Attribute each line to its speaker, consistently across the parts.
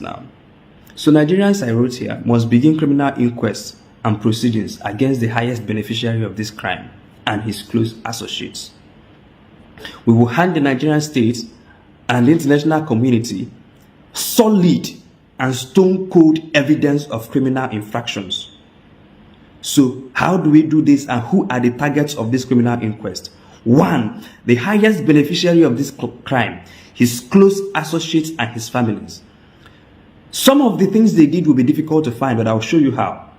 Speaker 1: now. So Nigerians, I wrote here, must begin criminal inquests and proceedings against the highest beneficiary of this crime and his close associates. We will hand the Nigerian state and the international community solid and stone-cold evidence of criminal infractions. So how do we do this, and who are the targets of this criminal inquest? One, the highest beneficiary of this crime, his close associates and his families. Some of the things they did will be difficult to find, but I'll show you how.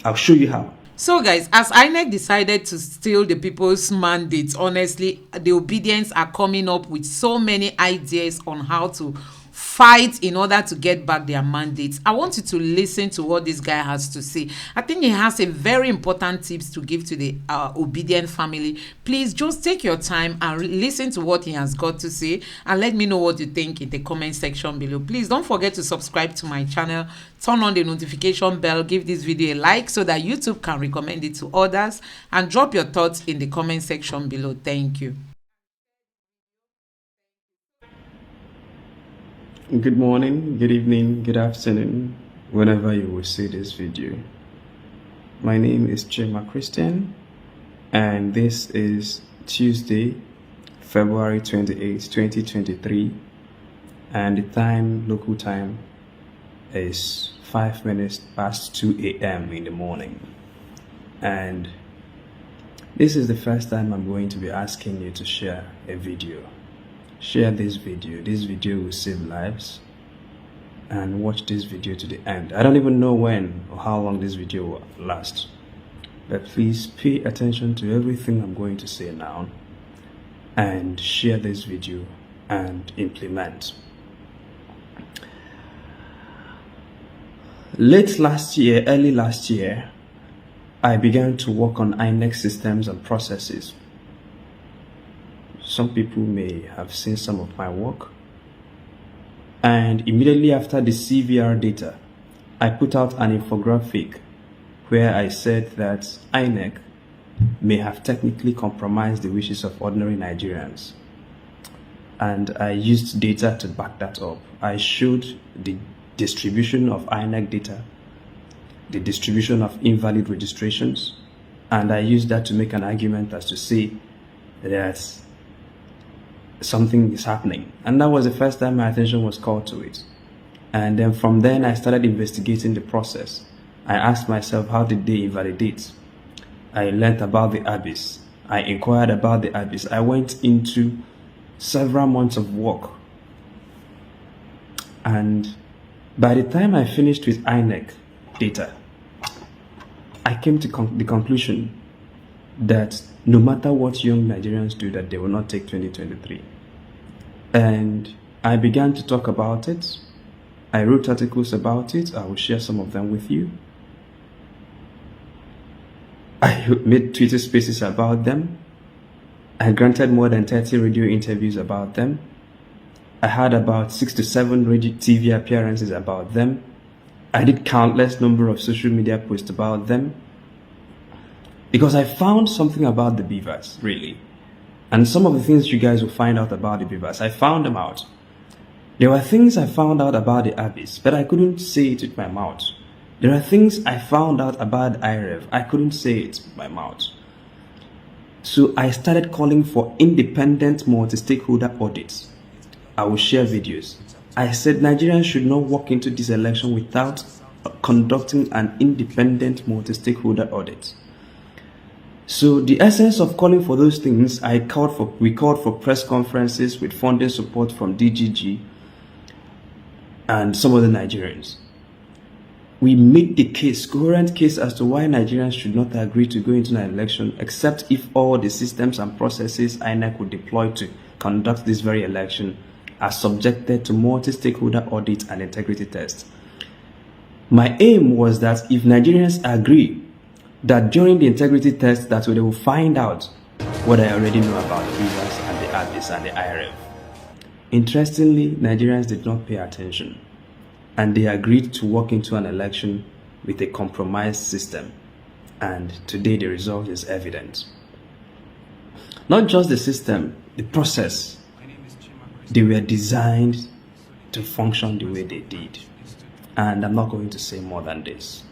Speaker 1: I'll show you how.
Speaker 2: So guys, as INEC decided to steal the people's mandates, honestly, the obedience are coming up with so many ideas on how to fight in order to get back their mandates. I want you to listen to what this guy has to say. I think he has a very important tips to give to the obedient family. Please just take your time and listen to what he has got to say, and let me know what you think in the comment section below. Please don't forget to subscribe to my channel, turn on the notification bell, give this video a like so that YouTube can recommend it to others, and drop your thoughts in the comment section below. Thank you.
Speaker 1: Good morning, good evening, good afternoon, whenever you will see this video. My name is Chima Christian, and this is Tuesday, February 28, 2023, and the time, local time, is 5 minutes past 2 a.m. in the morning. And this is the first time I'm going to be asking you to share a video. Share this video. This video will save lives, and watch this video to the end. I don't even know when or how long this video will last, but please pay attention to everything I'm going to say now, and share this video and implement. Late last year, early last year, I began to work on INEC systems and processes. Some people may have seen some of my work. And immediately after the CVR data, I put out an infographic where I said that INEC may have technically compromised the wishes of ordinary Nigerians. And I used data to back that up. I showed the distribution of INEC data, the distribution of invalid registrations, and I used that to make an argument as to say that something is happening. And that was the first time my attention was called to it. And then from then I started investigating the process. I asked myself, how did they invalidate? I learned about the abyss. I inquired about the abyss. I went into several months of work. And by the time I finished with INEC data, I came to the conclusion that no matter what young Nigerians do, that they will not take 2023. And I began to talk about it. I wrote articles about it. I will share some of them with you. I made Twitter spaces about them. I granted more than 30 radio interviews about them. I had about 6 to 7 radio TV appearances about them. I did countless number of social media posts about them. Because I found something about the beavers, really. And some of the things you guys will find out about the beavers, I found them out. There were things I found out about the abyss, but I couldn't say it with my mouth. There are things I found out about IREV, I couldn't say it with my mouth. So I started calling for independent multi-stakeholder audits. I will share videos. I said Nigerians should not walk into this election without conducting an independent multi-stakeholder audit. So the essence of calling for those things, we called for press conferences with funding support from DGG and some other Nigerians. We made the case, coherent case as to why Nigerians should not agree to go into an election except if all the systems and processes INEC would deploy to conduct this very election are subjected to multi-stakeholder audit and integrity tests. My aim was that if Nigerians agree that during the integrity test that they will find out what I already know about the beavers and the abyss and the IREV. Interestingly, Nigerians did not pay attention, and they agreed to walk into an election with a compromised system, and today the result is evident. Not just the system, the process. They were designed to function the way they did. And I'm not going to say more than this.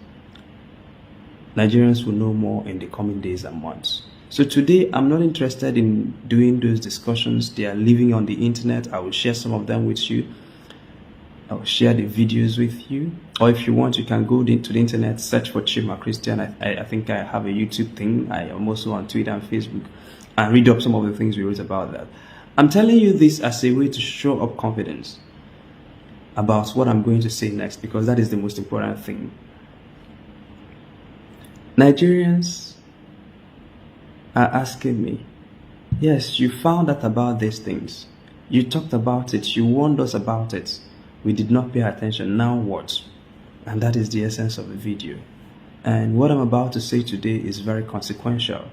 Speaker 1: Nigerians will know more in the coming days and months. So today, I'm not interested in doing those discussions. They are living on the internet. I will share some of them with you. I will share the videos with you. Or if you want, you can go to the internet, search for Chima Christian. I think I have a YouTube thing. I am also on Twitter and Facebook. And read up some of the things we wrote about that. I'm telling you this as a way to show up confidence about what I'm going to say next, because that is the most important thing. Nigerians are asking me, yes, you found out about these things. You talked about it. You warned us about it. We did not pay attention. Now what? And that is the essence of the video. And what I'm about to say today is very consequential.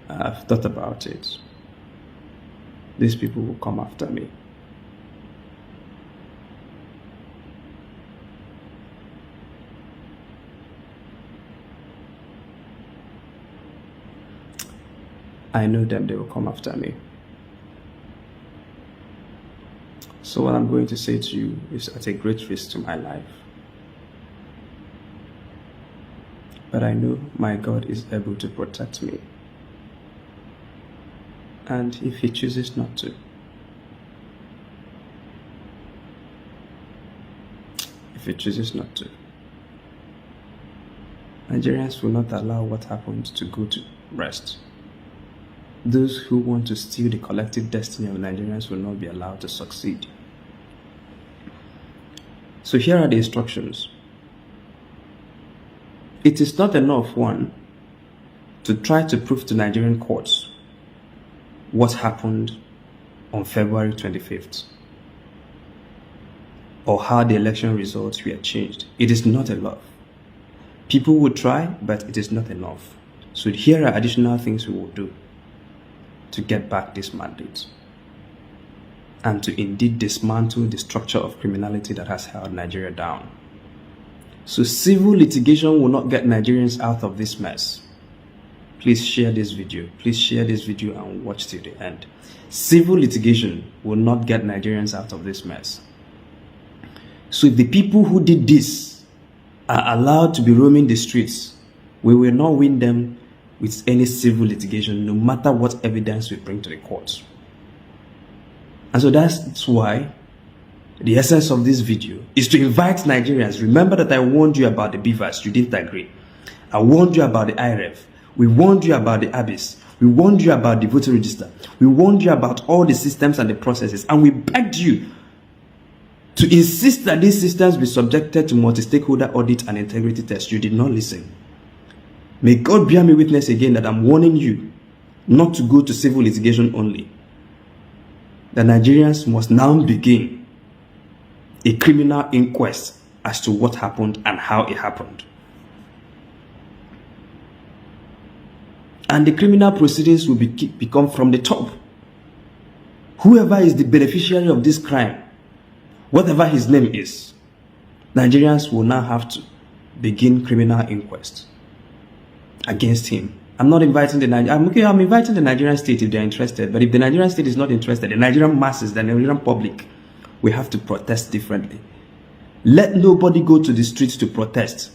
Speaker 1: I've thought about it. These people will come after me. I know them, they will come after me. So what I'm going to say to you is at a great risk to my life. But I know my God is able to protect me. And if he chooses not to, Nigerians will not allow what happened to go to rest. Those who want to steal the collective destiny of Nigerians will not be allowed to succeed. So here are the instructions. It is not enough, one, to try to prove to Nigerian courts what happened on February 25th or how the election results were changed. It is not enough. People will try, but it is not enough. So here are additional things we will do to get back this mandate and to indeed dismantle the structure of criminality that has held Nigeria down. So civil litigation will not get Nigerians out of this mess. Please share this video. Please share this video and watch till the end. Civil litigation will not get Nigerians out of this mess. So if the people who did this are allowed to be roaming the streets, we will not win them with any civil litigation, no matter what evidence we bring to the courts. And so that's why the essence of this video is to invite Nigerians. Remember that I warned you about the beavers. You didn't agree. I warned you about the IREV. We warned you about the abyss. We warned you about the voter register. We warned you about all the systems and the processes. And we begged you to insist that these systems be subjected to multi-stakeholder audit and integrity tests. You did not listen. May God bear me witness again that I'm warning you not to go to civil litigation only. The Nigerians must now begin a criminal inquest as to what happened and how it happened. And the criminal proceedings will become from the top. Whoever is the beneficiary of this crime, whatever his name is, Nigerians will now have to begin criminal inquest against him. I'm not inviting the I'm inviting the Nigerian state if they're interested. But if the Nigerian state is not interested, the Nigerian masses, the Nigerian public, we have to protest differently. Let nobody go to the streets to protest.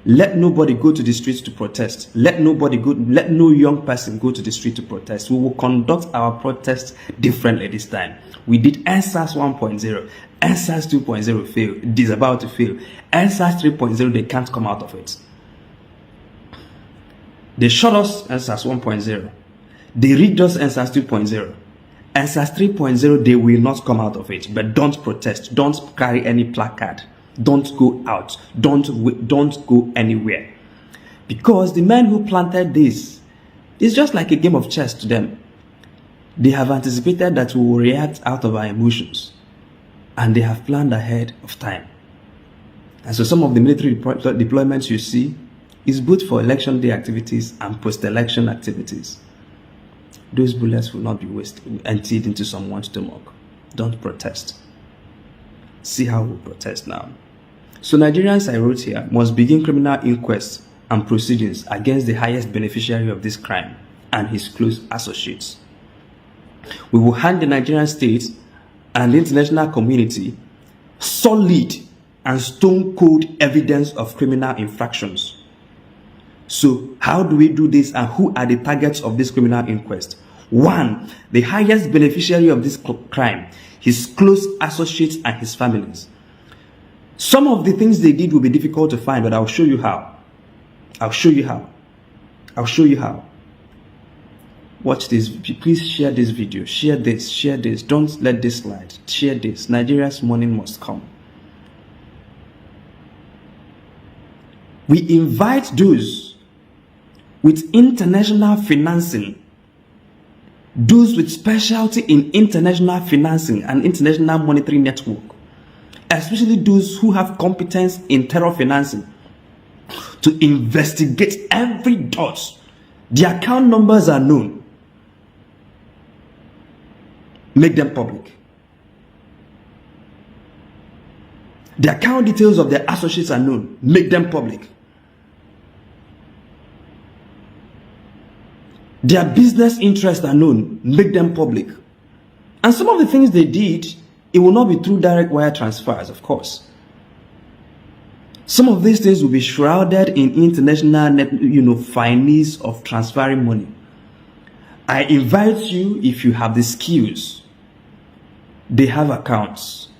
Speaker 1: Let nobody go to the streets to protest. Let no young person go to the street to protest. We will conduct our protests differently this time. We did NSAS 1.0. NSAS 2.0 failed. It is about to fail. NSAS 3.0, they can't come out of it. They shot us NSAS 1.0. They rigged us NSAS 2.0. NSAS 3.0, they will not come out of it. But don't protest. Don't carry any placard. Don't go out. Don't go anywhere. Because the men who planted this is just like a game of chess to them. They have anticipated that we will react out of our emotions. And they have planned ahead of time. And so some of the military deployments you see is both for election day activities and post-election activities. Those bullets will not be wasted, emptied into someone's stomach. Don't protest. See how we protest now. So Nigerians, I wrote here, must begin criminal inquests and proceedings against the highest beneficiary of this crime and his close associates. We will hand the Nigerian state and the international community solid and stone cold evidence of criminal infractions. So how do we do this, and who are the targets of this criminal inquest? 1, the highest beneficiary of this crime, his close associates and his families. Some of the things they did will be difficult to find, but I'll show you how. I'll show you how. I'll show you how. Watch this. Please share this video. Share this. Share this. Don't let this slide. Share this. Nigeria's morning must come. We invite those with international financing, those with specialty in international financing and international monetary network, especially those who have competence in terror financing, to investigate every dot. The account numbers are known. Make them public. The account details of their associates are known. Make them public. Their business interests are known. Make them public. And some of the things they did, it will not be through direct wire transfers, of course. Some of these things will be shrouded in international finesse of transferring money. I invite you, if you have the skills, they have accounts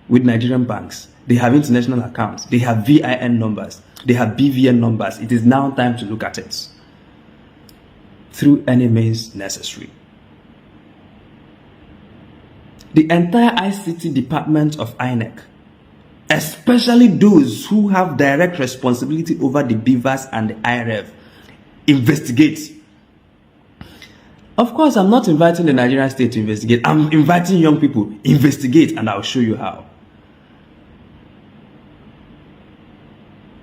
Speaker 1: with Nigerian banks. They have international accounts. They have VIN numbers. They have BVN numbers. It is now time to look at it through any means necessary. The entire ICT department of INEC, especially those who have direct responsibility over the beavers and the IRF, investigate. Of course, I'm not inviting the Nigerian state to investigate. I'm inviting young people, investigate, and I'll show you how.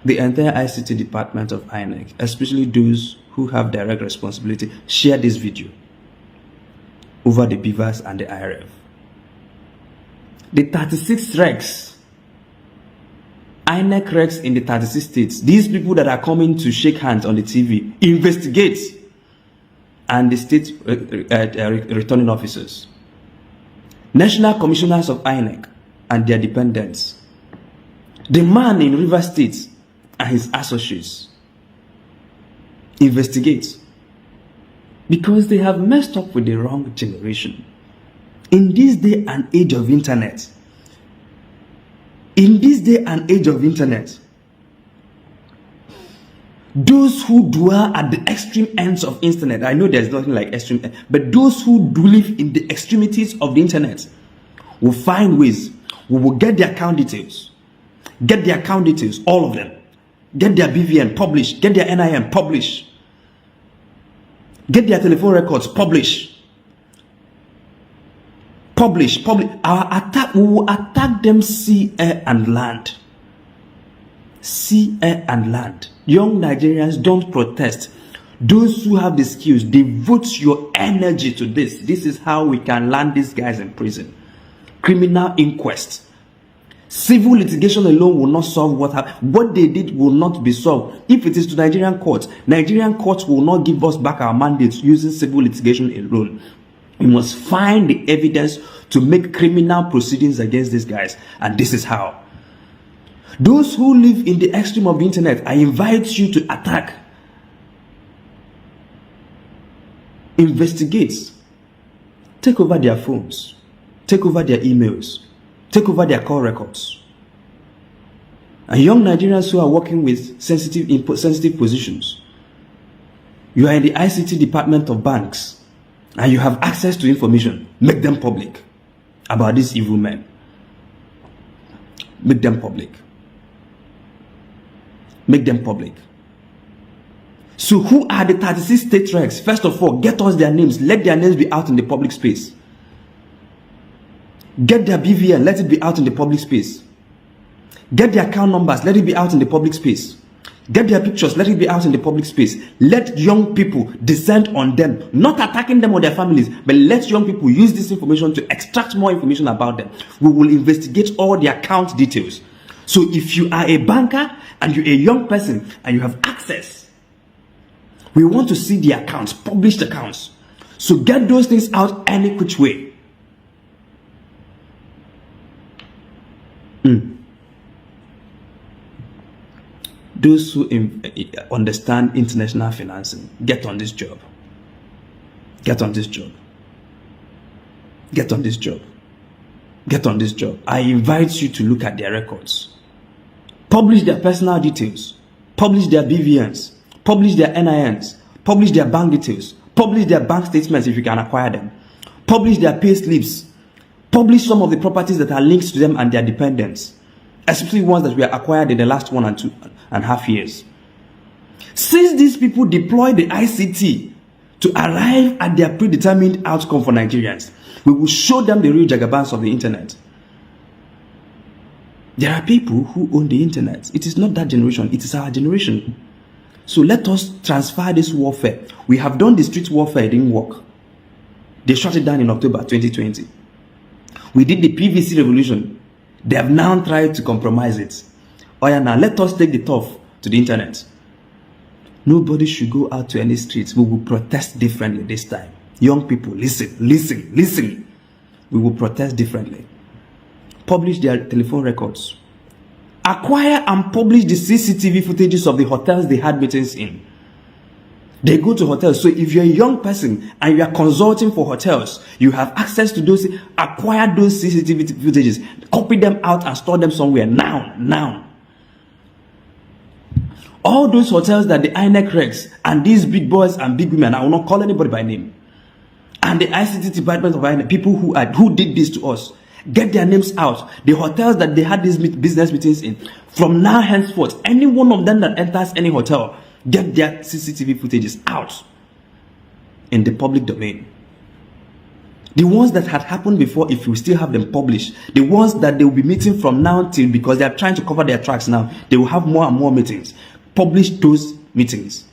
Speaker 1: The entire ICT department of INEC, especially those who have direct responsibility, share this video over the beavers and the IRF. The 36 recs, INEC recs in the 36 states, these people that are coming to shake hands on the TV, investigate, and the state returning officers, national commissioners of INEC and their dependents, the man in River State and his associates, investigate, because they have messed up with the wrong generation. In this day and age of internet, those who dwell at the extreme ends of internet, I know there's nothing like extreme, but those who do live in the extremities of the internet will find ways. We will get their account details. Get their account details, all of them. Get their BVN, publish. Get their NIN, publish. Get their telephone records, publish. Publish. Our attack, we will attack them sea, air, and land. Sea, air, and land. Young Nigerians, don't protest. Those who have the skills, devote your energy to this. This is how we can land these guys in prison. Criminal inquest. Civil litigation alone will not solve what happened. What they did will not be solved. If it is to Nigerian courts will not give us back our mandates using civil litigation alone. We must find the evidence to make criminal proceedings against these guys. And this is how. Those who live in the extreme of the internet, I invite you to attack. Investigate. Take over their phones. Take over their emails. Take over their call records. And young Nigerians who are working with sensitive positions, you are in the ICT department of banks and you have access to information, make them public about these evil men. Make them public. Make them public. So who are the 36 state recs? First of all, get us their names. Let their names be out in the public space. Get their BVN, let it be out in the public space. Get their account numbers, let it be out in the public space. Get their pictures, let it be out in the public space. Let young people descend on them, not attacking them or their families, but let young people use this information to extract more information about them. We will investigate all the account details. So if you are a banker and you're a young person and you have access, we want to see the accounts, published accounts, So get those things out any which way. Those who understand international financing, get on this job. Get on this job. Get on this job. Get on this job. I invite you to look at their records. Publish their personal details. Publish their BVNs. Publish their NINs. Publish their bank details. Publish their bank statements if you can acquire them. Publish their pay slips. Publish some of the properties that are linked to them and their dependents, especially ones that were acquired in the last 1.5 years. Since these people deploy the ICT to arrive at their predetermined outcome for Nigerians, we will show them the real jagabans of the internet. There are people who own the internet. It is not that generation, it is our generation. So let us transfer this warfare. We have done the street warfare, it didn't work. They shut it down in October 2020. We did the PVC revolution. They have now tried to compromise it. Oh yeah, now let us take the turf to the internet. Nobody should go out to any streets. We will protest differently this time. Young people, listen, listen, listen. We will protest differently. Publish their telephone records. Acquire and publish the CCTV footages of the hotels they had meetings in. They go to hotels. So if you're a young person and you are consulting for hotels, you have access to those. Acquire those CCTV footages. Copy them out and store them somewhere now. All those hotels that the INEC regs and these big boys and big women, I will not call anybody by name, and the ICT department of INEC, people who did this to us, get their names out. The hotels that they had these business meetings in, from now henceforth, any one of them that enters any hotel, get their CCTV footages out in the public domain. The ones that had happened before, if you still have them published, the ones that they will be meeting from now till, because they are trying to cover their tracks now, they will have more and more meetings. Publish those meetings.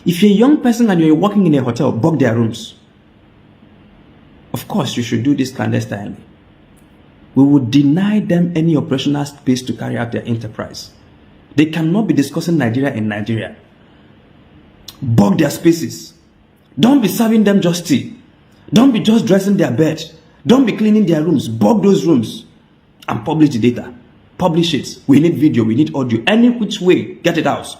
Speaker 1: If you're a young person and you're working in a hotel, book their rooms. Of course, you should do this clandestinely. We will deny them any operational space to carry out their enterprise. They cannot be discussing Nigeria in Nigeria. Book their spaces. Don't be serving them just tea. Don't be just dressing their bed. Don't be cleaning their rooms. Book those rooms and publish the data. Publish it. We need video, we need audio. Any which way, get it out.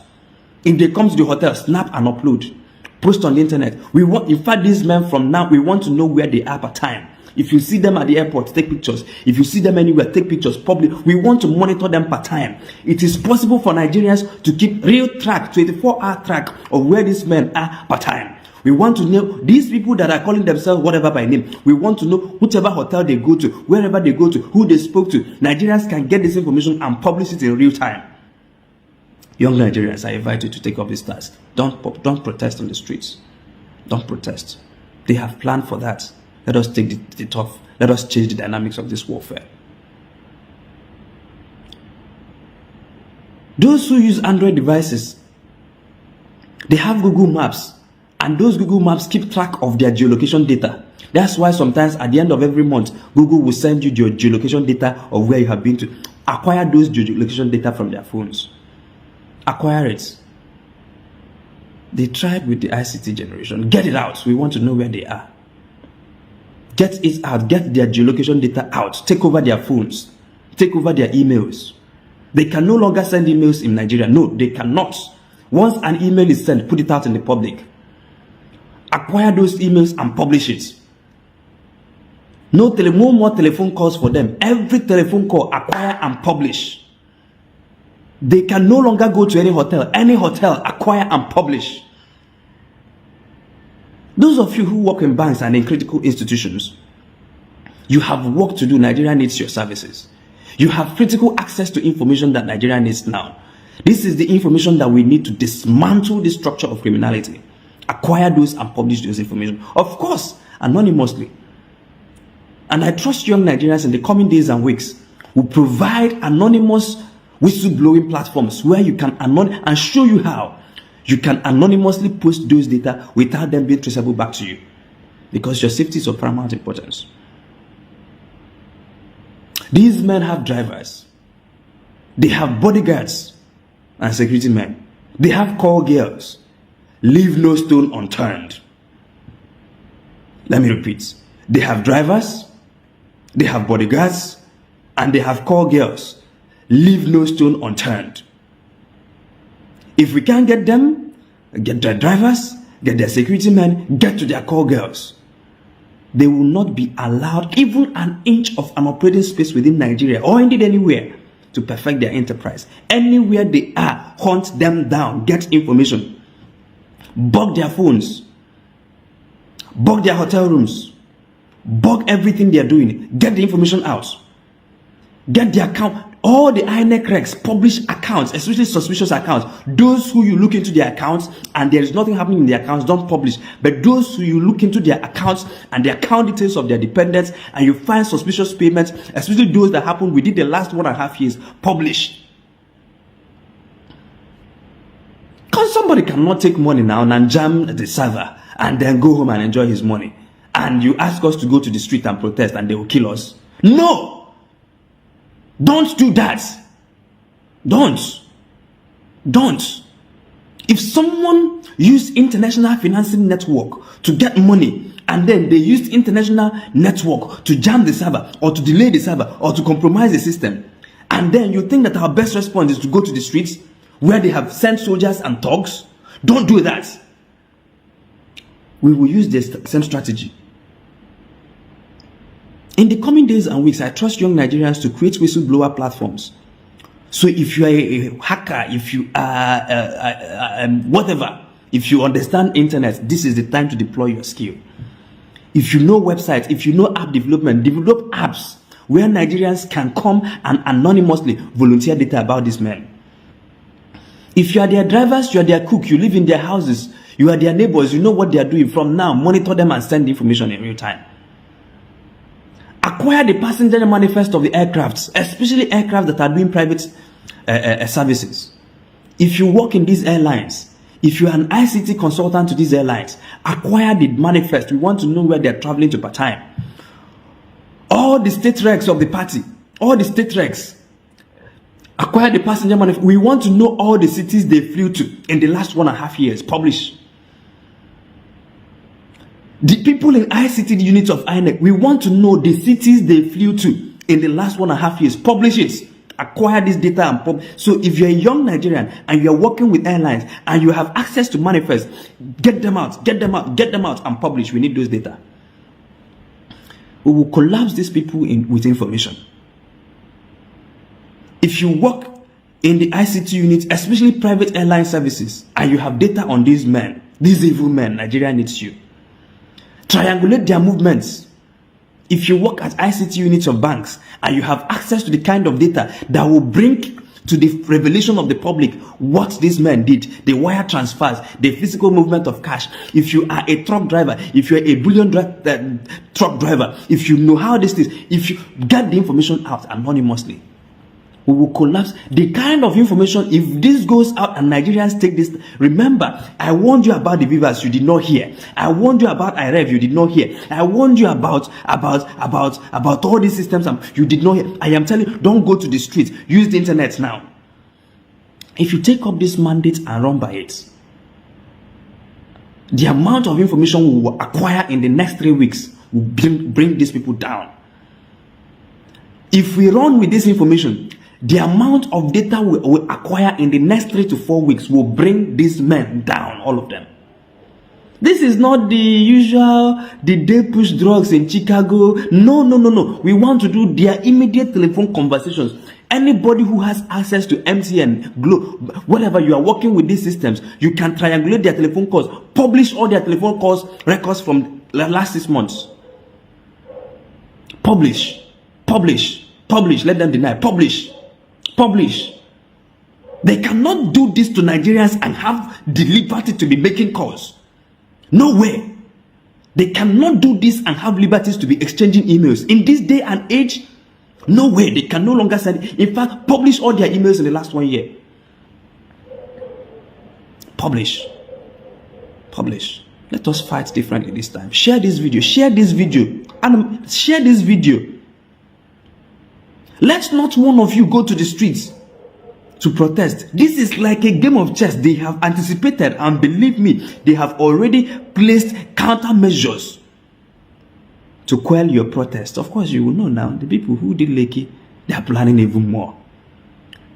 Speaker 1: If they come to the hotel, snap and upload. Post on the internet. We want, in fact, these men from now, we want to know where they are per time. If you see them at the airport, take pictures. If you see them anywhere, take pictures. Public. We want to monitor them per time. It is possible for Nigerians to keep real track, 24-hour track of where these men are per time. We want to know these people that are calling themselves whatever by name. We want to know whichever hotel they go to, wherever they go to, who they spoke to. Nigerians can get this information and publish it in real time. Young Nigerians, I invite you to take up this task. Don't protest on the streets. Don't protest. They have planned for that. Let us take the tough. Let us change the dynamics of this warfare. Those who use Android devices, they have Google Maps, and those Google Maps keep track of their geolocation data. That's why sometimes at the end of every month, Google will send you your geolocation data of where you have been to. Acquire those geolocation data from their phones. Acquire it. They tried with the ICT generation. Get it out. We want to know where they are. Get it out. Get their geolocation data out. Take over their phones. Take over their emails. They can no longer send emails in Nigeria. No, they cannot. Once an email is sent, put it out in the public. Acquire those emails and publish it. No more telephone calls for them. Every telephone call, acquire and publish. They can no longer go to any hotel, acquire and publish. Those of you who work in banks and in critical institutions, you have work to do. Nigeria needs your services. You have critical access to information that Nigeria needs now. This is the information that we need to dismantle the structure of criminality. Acquire those and publish those information. Of course, anonymously. And I trust young Nigerians in the coming days and weeks will provide anonymous whistleblowing platforms where you can and show you how you can anonymously post those data without them being traceable back to you, because your safety is of paramount importance. These men have drivers, they have bodyguards and security men, they have call girls. Leave no stone unturned. Let me repeat. They have drivers, they have bodyguards, and they have call girls. Leave no stone unturned. If we can't get them, get their drivers, get their security men, get to their call girls. They will not be allowed even an inch of an operating space within Nigeria or indeed anywhere to perfect their enterprise. Anywhere they are, hunt them down, get information, bug their phones, bug their hotel rooms, bug everything they are doing, get the information out, get the account. All the INEC regs publish accounts, especially suspicious accounts. Those who you look into their accounts and there is nothing happening in their accounts, don't publish. But those who you look into their accounts and the account details of their dependents and you find suspicious payments, especially those that happened within the last 1.5 years, publish. Because somebody cannot take money now and jam the server and then go home and enjoy his money. And you ask us to go to the street and protest and they will kill us. No! Don't do that. Don't. If someone used international financing network to get money and then they used international network to jam the server or to delay the server or to compromise the system, and then you think that our best response is to go to the streets where they have sent soldiers and thugs, don't do that. We will use the same strategy. In the coming days and weeks, I trust young Nigerians to create whistleblower platforms. So if you are a hacker, if you are whatever, if you understand internet, this is the time to deploy your skill. If you know websites, if you know app development, develop apps where Nigerians can come and anonymously volunteer data about these men. If you are their drivers, you are their cook, you live in their houses, you are their neighbors, you know what they are doing. From now, monitor them and send information in real time. Acquire the passenger manifest of the aircrafts, especially aircraft that are doing private services. If you work in these airlines, if you are an ICT consultant to these airlines, acquire the manifest. We want to know where they are traveling to part-time. All the state regs of the party, all the state regs, acquire the passenger manifest. We want to know all the cities they flew to in the last 1.5 years. Publish. The people in ICT units of INEC, we want to know the cities they flew to in the last 1.5 years. Publish it. Acquire this data and publish. So if you're a young Nigerian and you're working with airlines and you have access to manifest, get them out and publish. We need those data. We will collapse these people with information. If you work in the ICT unit, especially private airline services, and you have data on these men, these evil men, Nigeria needs you. Triangulate their movements. If you work at ICT units of banks and you have access to the kind of data that will bring to the revelation of the public what these men did, the wire transfers, the physical movement of cash. If you are a truck driver, if you are a bullion truck driver, if you know how this is, if you get the information out anonymously, we will collapse the kind of information. If this goes out and Nigerians take this, remember, I warned you about the Vivas, you did not hear. I warned you about IREV, you did not hear. I warned you about all these systems, you did not hear. I am telling you, don't go to the street, use the internet now. If you take up this mandate and run by it, the amount of information we will acquire in the next 3 weeks will bring these people down. If we run with this information, the amount of data we will acquire in the next 3 to 4 weeks will bring these men down, all of them. This is not the usual, did they push drugs in Chicago? No. We want to do their immediate telephone conversations. Anybody who has access to MTN, Glo, whatever, you are working with these systems, you can triangulate their telephone calls, publish all their telephone calls, records from the last 6 months. Publish, let them deny, publish. They cannot do this to Nigerians and have the liberty to be making calls. No way. They cannot do this and have liberties to be exchanging emails. In this day and age, no way. They can no longer send. In fact, publish all their emails in the last 1 year. Publish. Let us fight differently this time. Share this video. Let not one of you go to the streets to protest. This is like a game of chess. They have anticipated, and believe me, they have already placed countermeasures to quell your protest. Of course, you will know now, the people who did Lekki, they are planning even more.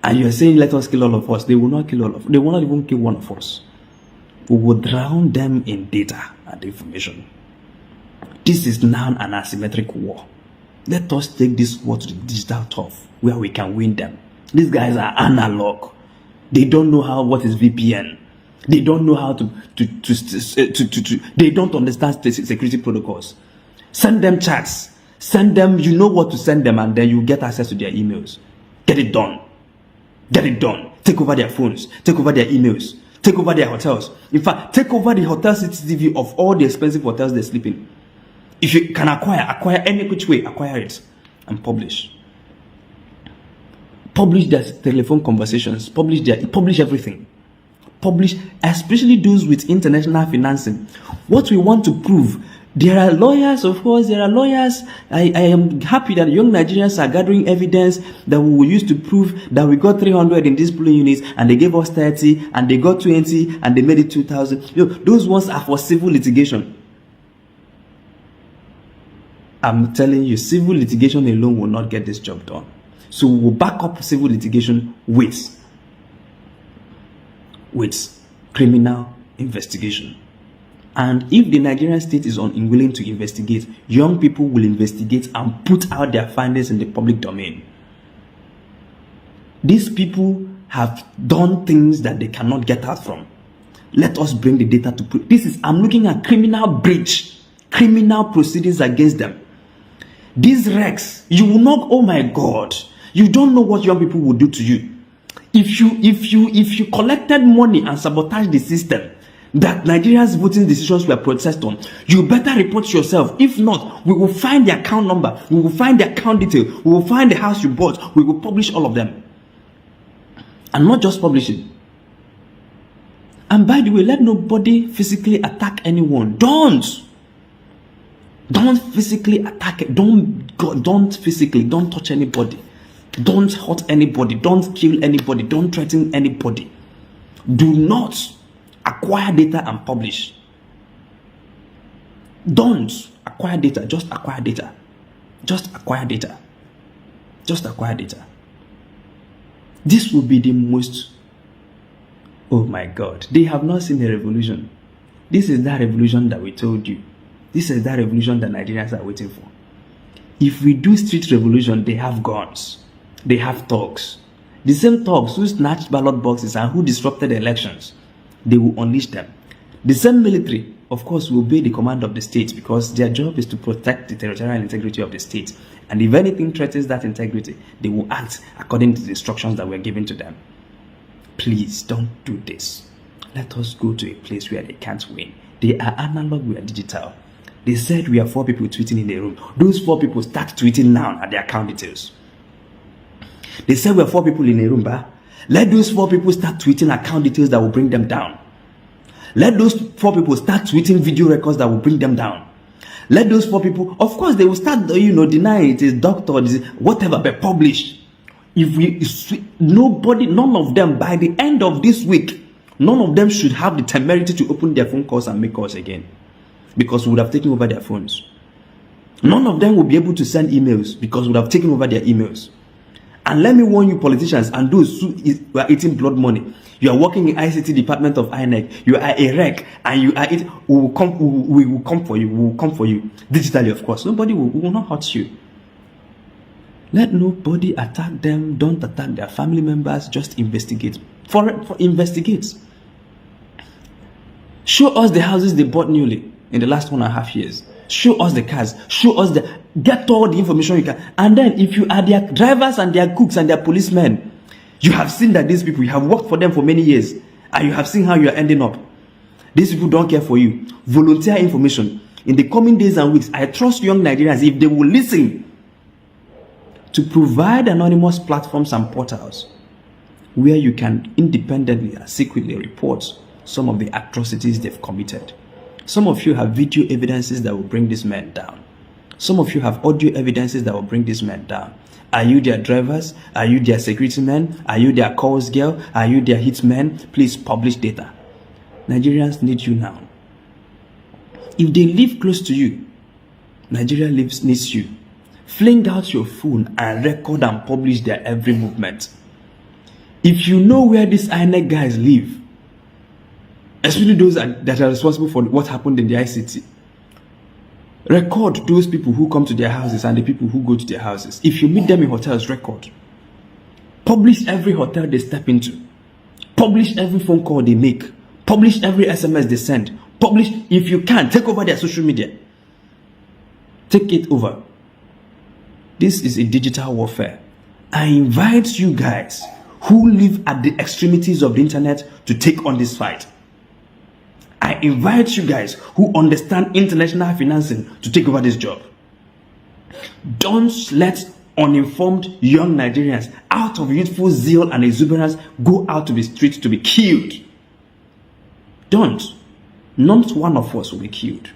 Speaker 1: And you are saying, let us kill all of us. They will not kill all of us. They will not even kill one of us. We will drown them in data and information. This is now an asymmetric war. Let us take this war to the digital turf where we can win them. These guys are analog. They don't know what is VPN. They don't know how to they don't understand security protocols. Send them chats. Send them, you know what to send them, and then you get access to their emails. Get it done. Get it done. Take over their phones. Take over their emails. Take over their hotels. In fact, take over the hotel CCTV of all the expensive hotels they sleep in. If you can acquire any which way, acquire it and publish. Publish their telephone conversations. Publish everything. Publish, especially those with international financing. What we want to prove, there are lawyers, of course, there are lawyers. I am happy that young Nigerians are gathering evidence that we will use to prove that we got 300 in these polling units and they gave us 30 and they got 20 and they made it 2,000. Those ones are for civil litigation. I'm telling you, civil litigation alone will not get this job done. So we will back up civil litigation with criminal investigation. And if the Nigerian state is unwilling to investigate, young people will investigate and put out their findings in the public domain. These people have done things that they cannot get out from. Let us bring the data to prove. I'm looking at criminal breach, criminal proceedings against them. These wrecks, you will not, oh my God, you don't know what young people will do to you. If you collected money and sabotaged the system that Nigeria's voting decisions were processed on, you better report yourself. If not, we will find the account number, we will find the account detail, we will find the house you bought, we will publish all of them. And not just publish it. And by the way, let nobody physically attack anyone. Don't physically attack it. Don't touch anybody. Don't hurt anybody. Don't kill anybody. Don't threaten anybody. Do not acquire data and publish. Don't acquire data. Just acquire data. Just acquire data. Just acquire data. This will be the most... Oh my God. They have not seen a revolution. This is that revolution that we told you. This is that revolution that Nigerians are waiting for. If we do street revolution, they have guns. They have thugs. The same thugs who snatched ballot boxes and who disrupted the elections, they will unleash them. The same military, of course, will obey the command of the state because their job is to protect the territorial integrity of the state. And if anything threatens that integrity, they will act according to the instructions that were given to them. Please don't do this. Let us go to a place where they can't win. They are analog, we are digital. They said we are 4 people tweeting in a room. Those 4 people start tweeting now at their account details. They said we are 4 people in a room, but let those 4 people start tweeting account details that will bring them down. Let those 4 people start tweeting video records that will bring them down. Let those 4 people, of course, they will start, denying it is doctor, whatever, but publish. None of them, by the end of this week, none of them should have the temerity to open their phone calls and make calls again. Because we would have taken over their phones. None of them will be able to send emails because we would have taken over their emails. And let me warn you, politicians and those who are eating blood money. You are working in ICT department of INEC. You are a wreck, and you are it. We will come for you. We will come for you digitally, of course. Nobody will not hurt you. Let nobody attack them. Don't attack their family members. Just investigate. For investigate. Show us the houses they bought newly in the last 1.5 years. Show us the cars. Show us get all the information you can. And then if you are their drivers and their cooks and their policemen, you have seen that these people, you have worked for them for many years, and you have seen how you are ending up. These people don't care for you. Volunteer information. In the coming days and weeks, I trust young Nigerians, if they will listen, to provide anonymous platforms and portals where you can independently and secretly report some of the atrocities they've committed. Some of you have video evidences that will bring these men down. Some of you have audio evidences that will bring these men down. Are you their drivers? Are you their security men? Are you their calls girl? Are you their hitmen? Please publish data. Nigerians need you now. If they live close to you, Nigeria needs you. Fling out your phone and record and publish their every movement. If you know where these INEC guys live, especially those that are responsible for what happened in the ICT, record those people who come to their houses and the people who go to their houses. If you meet them in hotels, record. Publish every hotel they step into. Publish every phone call they make. Publish every SMS they send. Publish, if you can, take over their social media. Take it over. This is a digital warfare. I invite you guys who live at the extremities of the internet to take on this fight. I invite you guys who understand international financing to take over this job. Don't let uninformed young Nigerians, out of youthful zeal and exuberance, go out to the streets to be killed. Don't. Not one of us will be killed.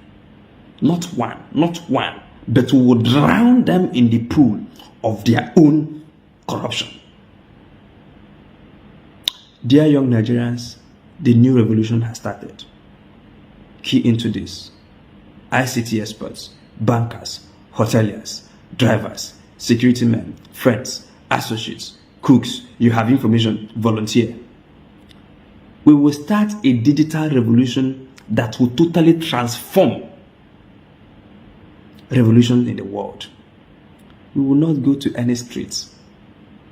Speaker 1: Not one. But we will drown them in the pool of their own corruption. Dear young Nigerians, the new revolution has started. Key into this. ICT experts, bankers, hoteliers, drivers, security men, friends, associates, cooks, you have information, volunteer. We will start a digital revolution that will totally transform revolution in the world. We will not go to any streets.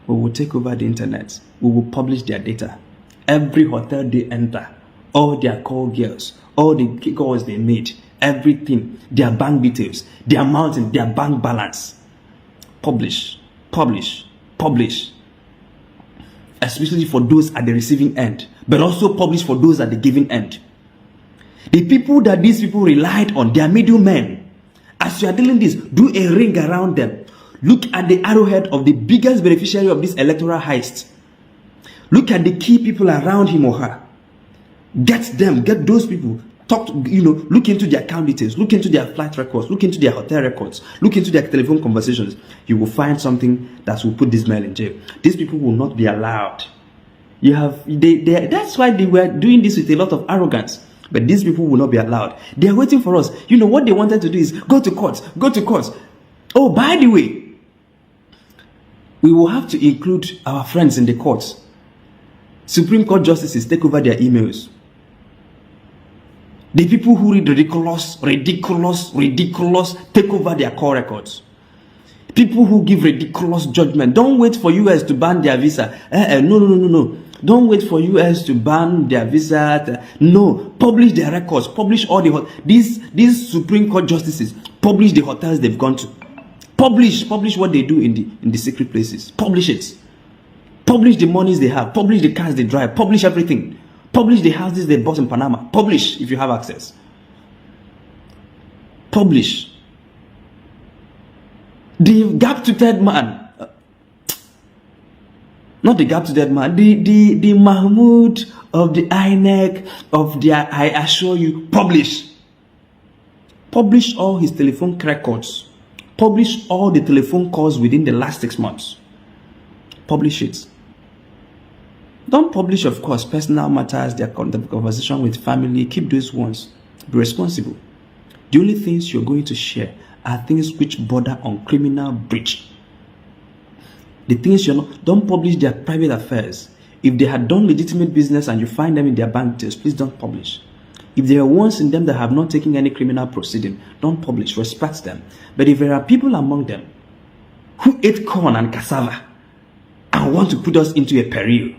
Speaker 1: We will take over the internet. We will publish their data. Every hotel they enter, all their call girls, all the calls they made, everything, their bank details, their amount, their bank balance. Publish. Especially for those at the receiving end, but also publish for those at the giving end. The people that these people relied on, they are middlemen. As you are doing this, do a ring around them. Look at the arrowhead of the biggest beneficiary of this electoral heist. Look at the key people around him or her. Get them, get those people. Talk to, look into their account details, look into their flight records, look into their hotel records, look into their telephone conversations. You will find something that will put this man in jail. These people will not be allowed. That's why they were doing this with a lot of arrogance. But these people will not be allowed. They are waiting for us. What they wanted to do is go to court. Oh, by the way, we will have to include our friends in the courts. Supreme Court justices take over their emails. The people who read ridiculous, take over their call records. People who give ridiculous judgment. Don't wait for US to ban their visa. No. Don't wait for US to ban their visa. No. Publish their records. Publish all these Supreme Court justices. Publish the hotels they've gone to. Publish what they do in the secret places. Publish it. Publish the monies they have. Publish the cars they drive. Publish everything. Publish the houses they bought in Panama. Publish if you have access. Publish. The gap-toothed man. Not the gap-toothed man. The Mahmoud of the INEC of their, I assure you, publish. Publish all his telephone records. Publish all the telephone calls within the last 6 months. Publish it. Don't publish, of course, personal matters, their conversation with family. Keep those ones. Be responsible. The only things you're going to share are things which border on criminal breach. The things don't publish their private affairs. If they had done legitimate business and you find them in their bank details, please don't publish. If there are ones in them that have not taken any criminal proceeding, don't publish. Respect them. But if there are people among them who ate corn and cassava and want to put us into a peril,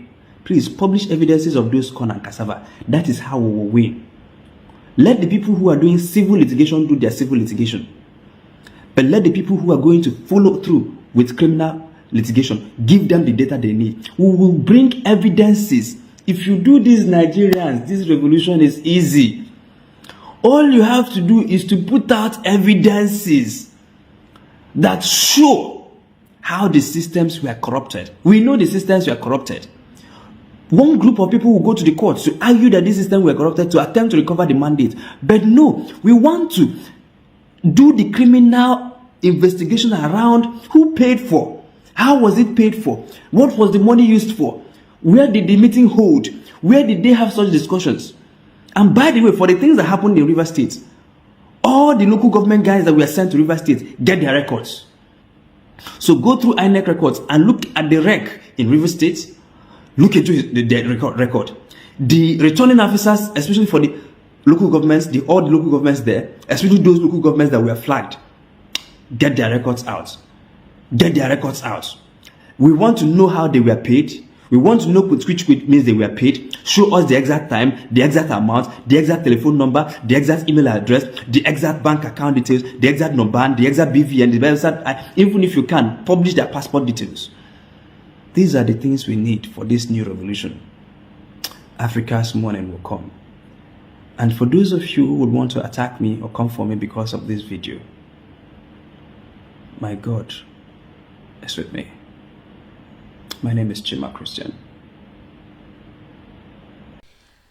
Speaker 1: please publish evidences of those corn and cassava. That is how we will win. Let the people who are doing civil litigation do their civil litigation. But let the people who are going to follow through with criminal litigation, give them the data they need. We will bring evidences. If you do this, Nigerians, this revolution is easy. All you have to do is to put out evidences that show how the systems were corrupted. We know the systems were corrupted. One group of people will go to the courts to argue that this system were corrupted to attempt to recover the mandate. But no, we want to do the criminal investigation around who paid for. How was it paid for? What was the money used for? Where did the meeting hold? Where did they have such discussions? And by the way, for the things that happened in River State, All the local government guys that were sent to River State, get their records. So go through INEC records and look at the rec in River State. Look into the record. The returning officers, especially for the local governments, all the local governments there, especially those local governments that were flagged, get their records out. Get their records out. We want to know how they were paid. We want to know which means they were paid. Show us the exact time, the exact amount, the exact telephone number, the exact email address, the exact bank account details, the exact number, the exact BVN, the exact, even if you can, publish their passport details. These are the things we need for this new revolution. Africa's morning will come. And for those of you who would want to attack me or come for me because of this video, my God is with me. My name is Chima Christian.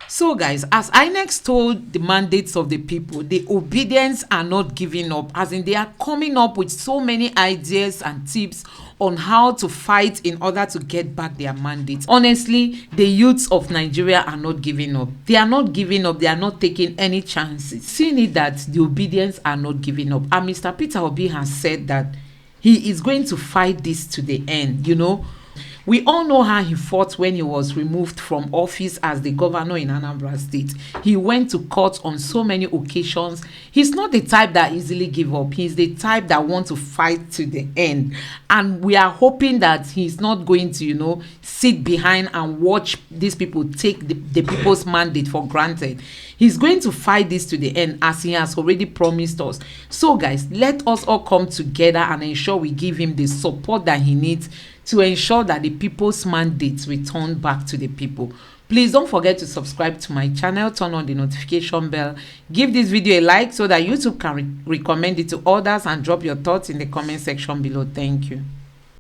Speaker 2: So guys, as INEC told the mandates of the people, the obedience are not giving up, as in they are coming up with so many ideas and tips on how to fight in order to get back their mandates. Honestly, the youths of Nigeria are not giving up. They are not giving up. They are not taking any chances. Seeing it that the obedience are not giving up. And Mr. Peter Obi has said that he is going to fight this to the end, you know. We all know how he fought when he was removed from office as the governor in Anambra State. He went to court on so many occasions. He's not the type that easily give up. He's the type that wants to fight to the end. And we are hoping that he's not going to, you know, sit behind and watch these people take the people's mandate for granted. He's going to fight this to the end, as he has already promised us. So guys, let us all come together and ensure we give him the support that he needs to ensure that the people's mandates return back to the people. Please don't forget to subscribe to my channel, turn on the notification bell, give this video a like so that YouTube can recommend it to others, and drop your thoughts in the comment section below. Thank you.